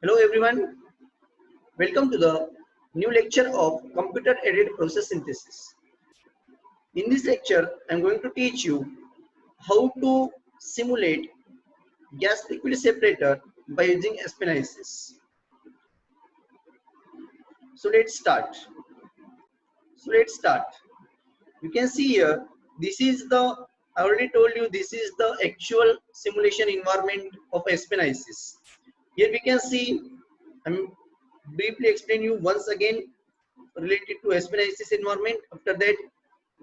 Hello everyone, welcome to the new lecture of computer aided process synthesis. In this lecture, I am going to teach you how to simulate gas liquid separator by using SPNICs. So let's start. You can see here, this is the, I already told you, this is the actual simulation environment of SPNICs. Here we can see, I'm briefly explain you once again related to SPNICs environment. After that,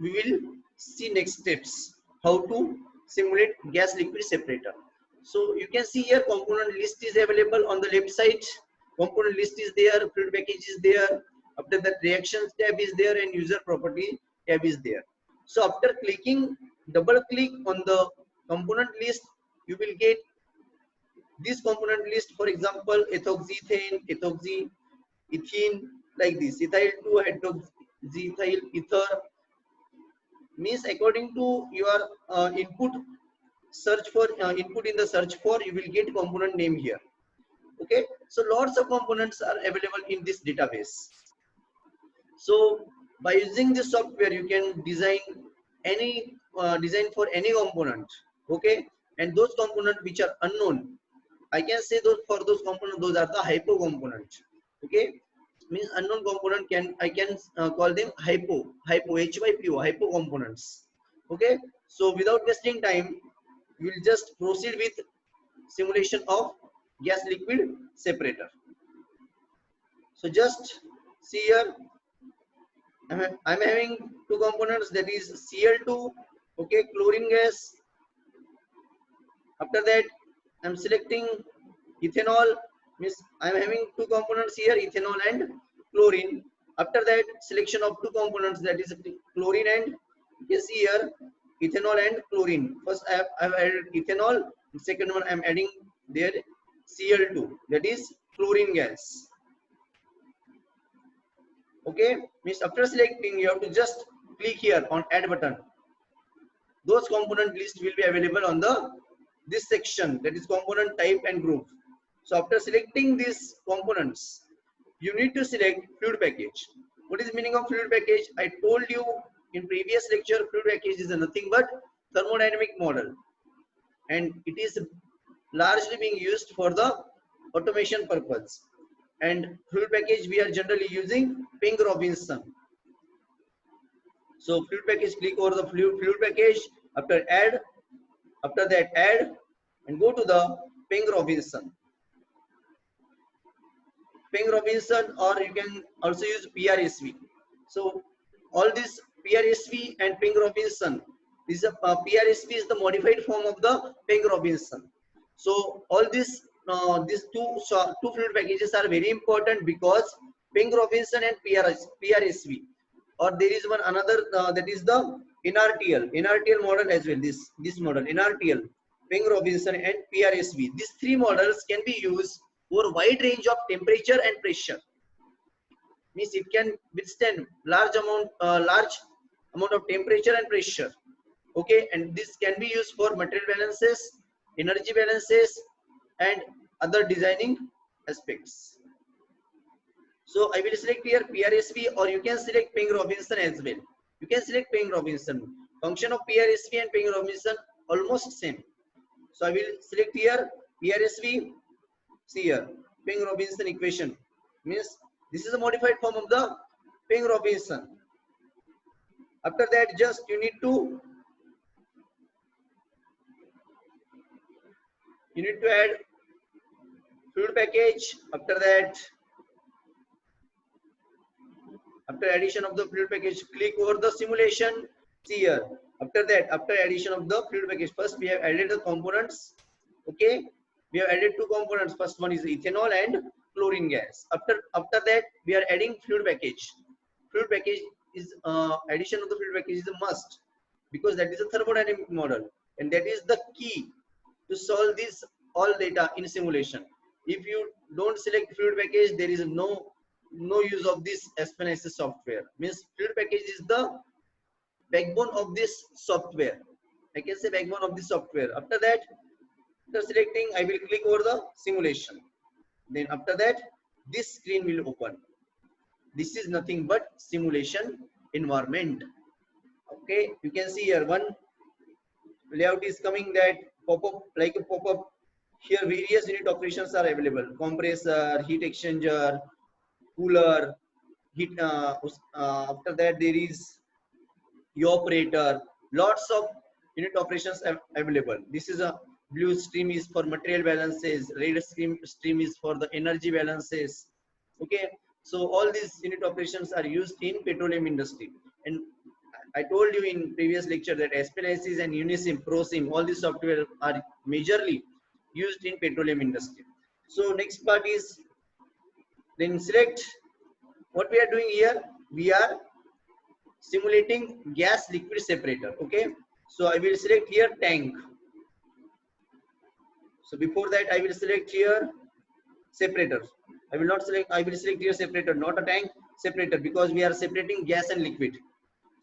we will see next steps, how to simulate gas liquid separator. So you can see here component list is available on the left side. Component list is there, fluid package is there. After that, reactions tab is there and user property tab is there. So after clicking, double click on the component list, you will get this component list. For example, ethoxyethane, ethoxy, ethene, like this, ethyl 2 hydroxyethyl ether, means according to your input search for input in the search for, you will get component name here. Okay, so lots of components are available in this database. So by using this software, you can design any design for any component. Okay, and those components which are unknown, I can say those for those components, those are the hypo components. Okay, means unknown component, I can call them hypo hypo components. Okay, so without wasting time, we will just proceed with simulation of gas liquid separator. So just see here, I'm having two components, that is Cl2, okay, chlorine gas. After that, I'm selecting ethanol, means I'm having two components here, ethanol and chlorine. After that, selection of two components, that is chlorine and, you can see here, ethanol and chlorine. First I've added ethanol, second one I'm adding there Cl2, that is chlorine gas. Okay, means after selecting, you have to just click here on add button. Those component list will be available on the this section, that is component type and group. So after selecting these components, you need to select fluid package. What is the meaning of fluid package? I told you in previous lecture, fluid package is nothing but thermodynamic model, and it is largely being used for the automation purpose. And fluid package we are generally using Ping Robinson. So fluid package, click over the fluid package. After add, after that add, and go to the Ping Robinson. Ping Robinson, or you can also use PRSV. So all this PRSV and Ping Robinson, this is PRSV is the modified form of the Ping Robinson. So all these two fluid packages are very important because Ping Robinson and PRSV, or there is one another that is the NRTL model as well. This model NRTL, Ping Robinson and PRSV. These three models can be used for a wide range of temperature and pressure. Means it can withstand large amount of temperature and pressure. Okay, and this can be used for material balances, energy balances, and other designing aspects. So I will select here PRSV, or you can select Ping Robinson as well. You can select Ping Robinson. Function of PRSV and Ping Robinson almost same. So I will select here PRSV. See here, Ping Robinson equation, means this is a modified form of the Ping Robinson. After that, just you need to add fluid package. After that, after addition of the fluid package, click over the simulation. See here, after that, after addition of the fluid package, first we have added the components. Okay, we have added two components. First one is ethanol and chlorine gas. After that, we are adding fluid package. Fluid package is addition of the fluid package is a must, because that is a thermodynamic model, and that is the key to solve this all data in simulation. If you don't select fluid package, there is no use of this SPNICs software. Means fluid package is the backbone of this software. I can say backbone of this software. After that, after selecting, I will click over the simulation. Then after that, this screen will open. This is nothing but simulation environment. Okay, you can see here one layout is coming, that pop-up, like a pop-up. Here various unit operations are available: compressor, heat exchanger, cooler, heat. After that, there is evaporator. Lots of unit operations available. This is a blue stream is for material balances. Red stream is for the energy balances. Okay, so all these unit operations are used in petroleum industry. And I told you in previous lecture that SPLICs and Unisim, ProSim, all these software are majorly used in petroleum industry. So next part is, then select what we are doing here. We are simulating gas liquid separator. Okay, so I will select here tank. So before that, I will select here separator. I will select here separator, not a tank, separator, because we are separating gas and liquid.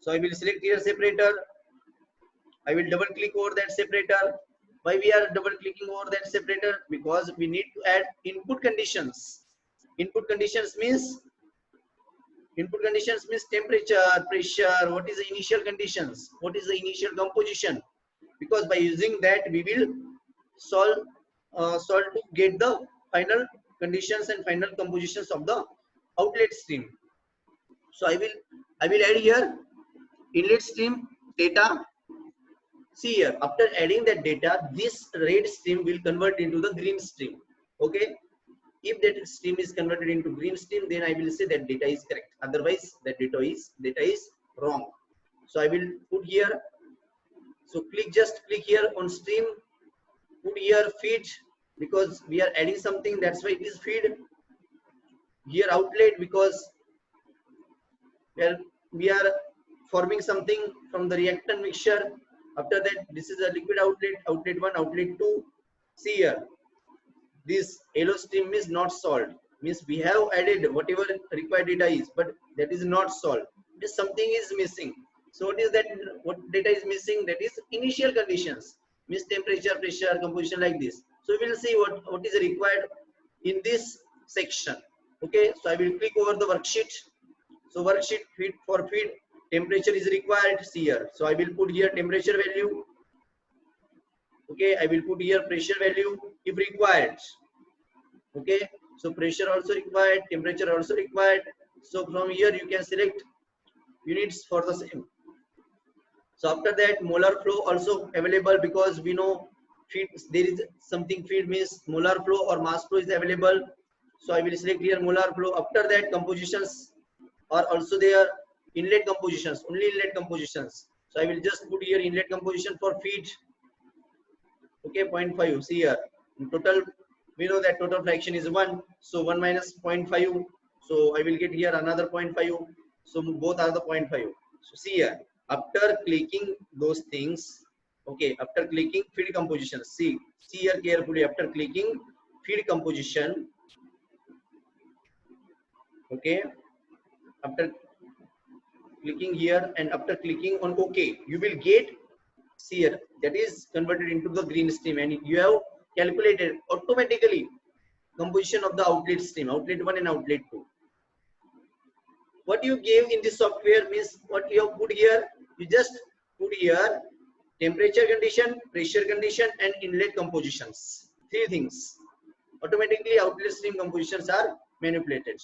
So I will select here separator. I will double click over that separator. Why we are double clicking over that separator? Because we need to add input conditions. Input conditions means temperature, pressure. What is the initial conditions? What is the initial composition? Because by using that, we will solve to get the final conditions and final compositions of the outlet stream. So I will add here inlet stream data. See here, after adding that data, this red stream will convert into the green stream. Okay, if that stream is converted into green stream, then I will say that data is correct. Otherwise, that data is wrong. So I will put here. So just click here on stream. Put here feed, because we are adding something. That's why it is feed. Here outlet, because we are forming something from the reactant mixture. After that, this is a liquid outlet. Outlet 1, outlet 2. See here. This yellow stream is not solved, means we have added whatever required data is, but that is not solved. Just something is missing. So what is that? What data is missing? That is initial conditions, means temperature, pressure, composition, like this. So we will see what is required in this section. Okay, so I will click over the worksheet. So worksheet feed, temperature is required. See here. So I will put here temperature value. Okay, I will put here pressure value if required. Okay, so pressure also required, temperature also required. So from here you can select units for the same. So after that, molar flow also available, because we know feed, there is something feed means molar flow or mass flow is available. So I will select here molar flow. After that, compositions are also there. Inlet compositions, only inlet compositions. So I will just put here inlet composition for feed. Okay, 0.5. See here, in total, we know that total fraction is 1. So 1 minus 0.5. So I will get here another 0.5. So both are the 0.5. So see here, after clicking those things, okay, after clicking feed composition, see here carefully, after clicking feed composition, okay, after clicking here and after clicking on OK, you will get, see here, that is converted into the green stream, and you have calculated automatically composition of the outlet stream, outlet 1 and outlet 2. What you gave in this software means what you have put here, you just put here temperature condition, pressure condition, and inlet compositions. 3 things. Automatically outlet stream compositions are manipulated.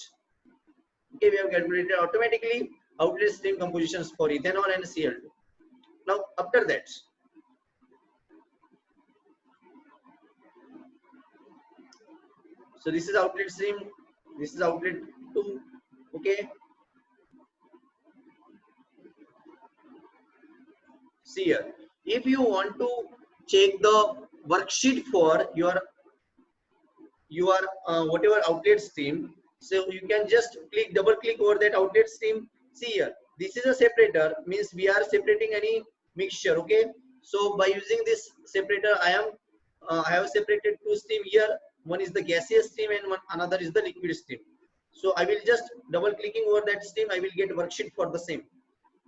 Okay, we have calculated automatically outlet stream compositions for ethanol and Cl2. Now after that, so this is outlet stream, this is outlet 2. Okay, see here, if you want to check the worksheet for your whatever outlet stream, so you can just double click over that outlet stream. See here, this is a separator, means we are separating any mixture. Okay, so by using this separator, I have separated 2 stream here. One is the gaseous stream and another is the liquid stream. So I will just double clicking over that stream, I will get worksheet for the same.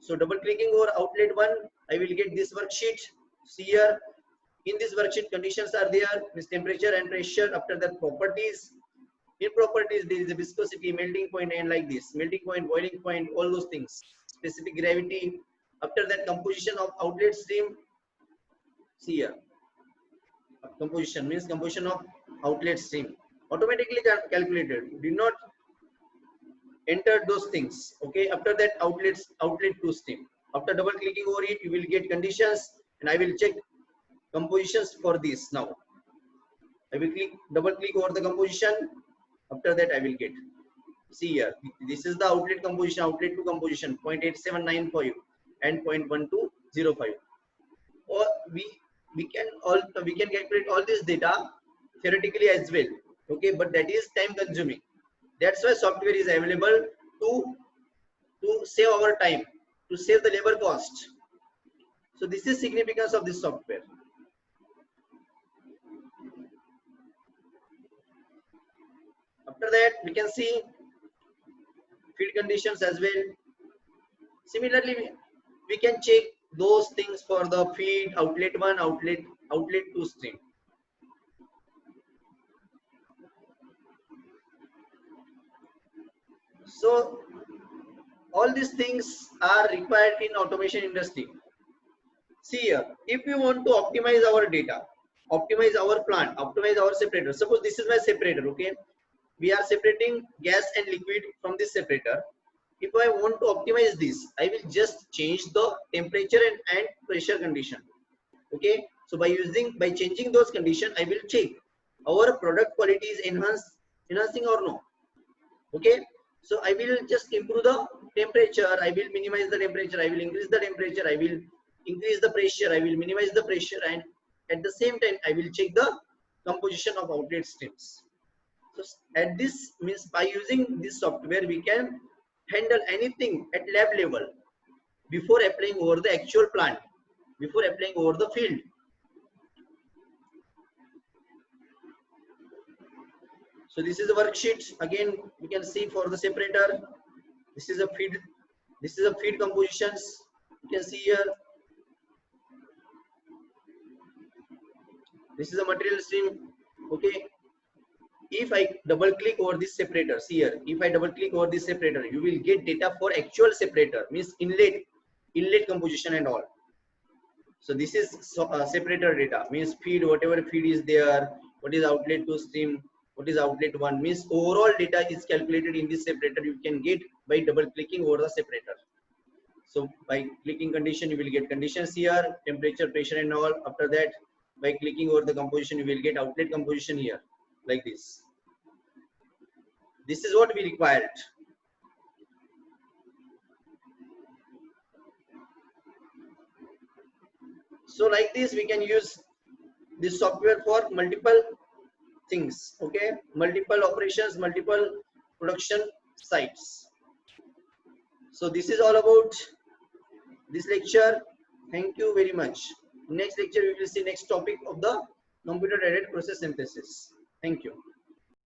So double clicking over outlet 1, I will get this worksheet. See here, in this worksheet conditions are there, means temperature and pressure. After that, properties, In properties, there is a viscosity, melting point, and like this, melting point, boiling point, all those things. Specific gravity. After that, composition of outlet stream. See here, composition means composition of outlet stream. Automatically calculated. Do not enter those things. Okay. After that, outlet to stream. After double clicking over it, you will get conditions, and I will check compositions for this now. I will double click over the composition. After that, I will get. See here, this is the outlet composition, outlet to composition 0.8795 and 0.1205. Or we can calculate all this data theoretically as well. Okay, but that is time consuming. That's why software is available to save our time, to save the labor cost. So this is significance of this software. After that, we can see feed conditions as well. Similarly, we can check those things for the feed, outlet 1, outlet 2 stream. So all these things are required in automation industry. See here, if we want to optimize our data, optimize our plant, optimize our separator. Suppose this is my separator, okay? We are separating gas and liquid from this separator. If I want to optimize this, I will just change the temperature and pressure condition. Okay, so by changing those conditions, I will check our product quality is enhancing or no. Okay, so I will just improve the temperature, I will minimize the temperature, I will increase the temperature, I will increase the pressure, I will minimize the pressure, and at the same time I will check the composition of outlet streams. So at this means by using this software we can handle anything at lab level before applying over the actual plant, before applying over the field. So this is a worksheet. Again, we can see for the separator. This is a feed. This is a feed compositions. You can see here. This is a material stream. Okay. If I double click over this separator, see here. If I double click over this separator, you will get data for actual separator, means inlet composition and all. So this is separator data, means feed, whatever feed is there, what is outlet to stream, what is outlet 1, means overall data is calculated in this separator. You can get by double clicking over the separator. So by clicking condition, you will get conditions here, temperature, pressure and all. After that, by clicking over the composition, you will get outlet composition here, like this. This is what we required. So like this, we can use this software for multiple things. Okay, multiple operations, multiple production sites. So this is all about this lecture. Thank you very much. Next lecture we will see next topic of the computer aided process synthesis. Thank you.